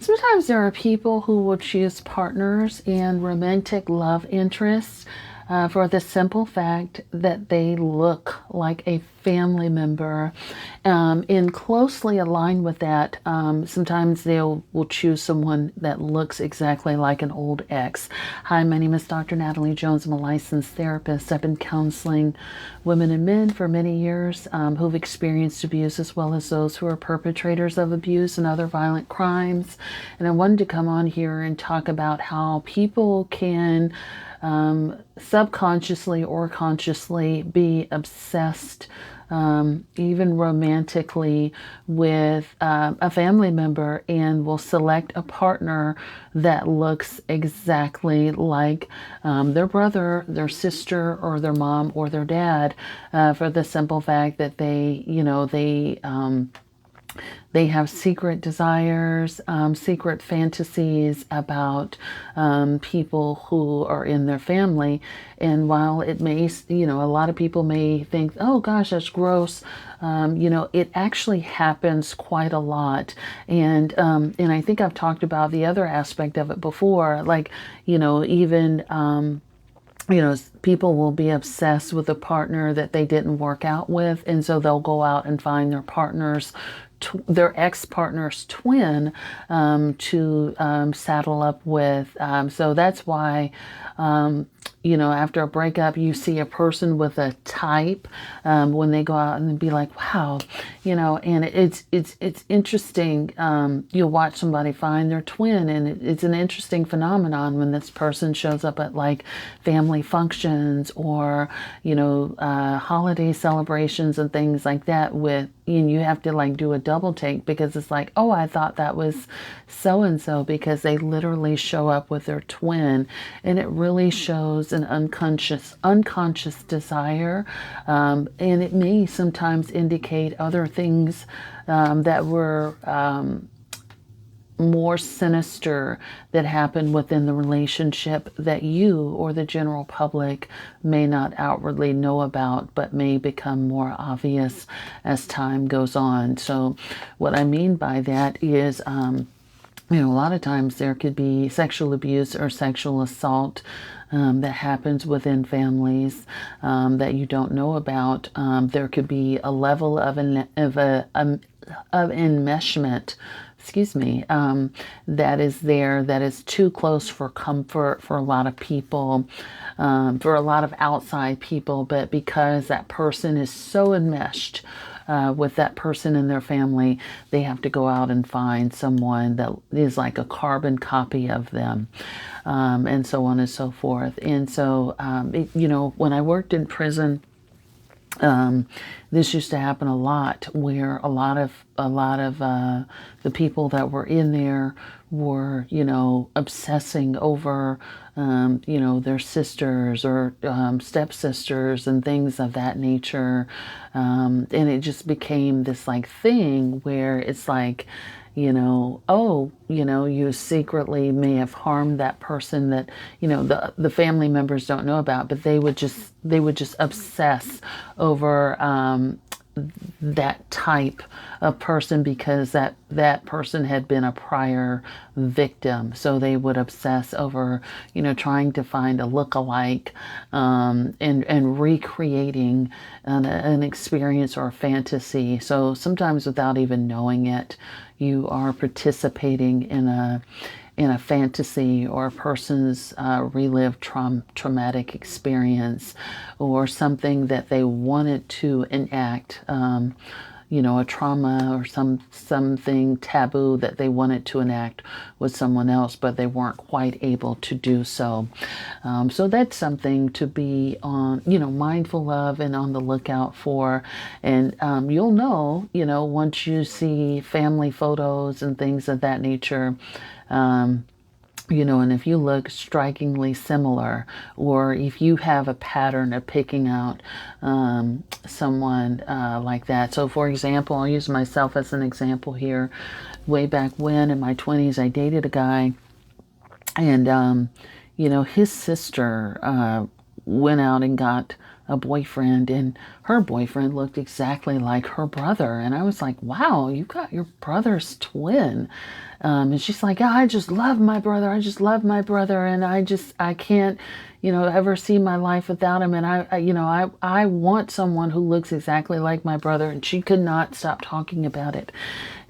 Sometimes there are people who will choose partners and romantic love interests for the simple fact that they look like a family member. And closely aligned with that, sometimes they will choose someone that looks exactly like an old ex. Hi, my name is Dr. Natalie Jones. I'm a licensed therapist. I've been counseling women and men for many years who've experienced abuse, as well as those who are perpetrators of abuse and other violent crimes. And I wanted to come on here and talk about how people can subconsciously or consciously be obsessed, even romantically, with a family member, and will select a partner that looks exactly like their brother, their sister, or their mom or their dad, for the simple fact that they have secret desires, secret fantasies about people who are in their family. And while it may, a lot of people may think, oh gosh, that's gross, it actually happens quite a lot. And I think I've talked about the other aspect of it before, like, even people will be obsessed with a partner that they didn't work out with, and so they'll go out and find their ex-partner's twin to saddle up with. So that's why, after a breakup, you see a person with a type when they go out and be like, wow, and it's interesting. You'll watch somebody find their twin, and it's an interesting phenomenon when this person shows up at like family functions or holiday celebrations and things like that and you have to like do a double take, because it's like, oh, I thought that was so and so, because they literally show up with their twin. And it really shows an unconscious desire, and it may sometimes indicate other things that were more sinister that happen within the relationship that you or the general public may not outwardly know about, but may become more obvious as time goes on. So what I mean by that is, a lot of times there could be sexual abuse or sexual assault that happens within families that you don't know about. There could be a level of enmeshment, that is there, that is too close for comfort for a lot of people, for a lot of outside people. But because that person is so enmeshed with that person and their family, they have to go out and find someone that is like a carbon copy of them, and so on and so forth. And so, when I worked in prison, this used to happen a lot, where a lot of the people that were in there were, obsessing over, their sisters or stepsisters and things of that nature, and it just became this like thing where it's like, you secretly may have harmed that person that, the family members don't know about, but they would just obsess over that type of person, because that person had been a prior victim. So they would obsess over, trying to find a look-alike, and recreating an experience or a fantasy. So sometimes without even knowing it, you are participating in a fantasy or a person's relived traumatic experience, or something that they wanted to enact, a trauma or something taboo that they wanted to enact with someone else, but they weren't quite able to do so. So that's something to be mindful of and on the lookout for. And you'll know, once you see family photos and things of that nature, and if you look strikingly similar, or if you have a pattern of picking out someone like that. So for example, I'll use myself as an example here. Way back when in my 20s, I dated a guy, and his sister went out and got a boyfriend, and her boyfriend looked exactly like her brother. And I was like, wow, you got your brother's twin. And she's like, yeah, I just love my brother. I just love my brother. And I can't, ever see my life without him. And I want someone who looks exactly like my brother. And she could not stop talking about it.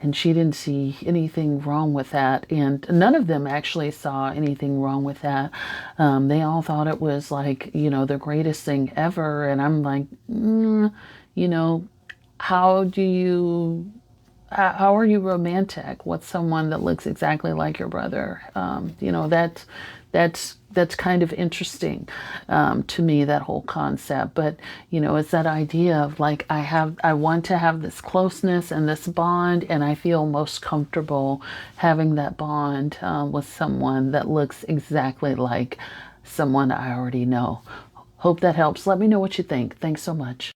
And she didn't see anything wrong with that. And none of them actually saw anything wrong with that. They all thought it was like, the greatest thing ever. And I'm like, you know, how do you how are you romantic with someone that looks exactly like your brother? That's kind of interesting to me, that whole concept. But it's that idea of like I want to have this closeness and this bond, and I feel most comfortable having that bond with someone that looks exactly like someone I already know. Hope that helps. Let me know what you think. Thanks so much.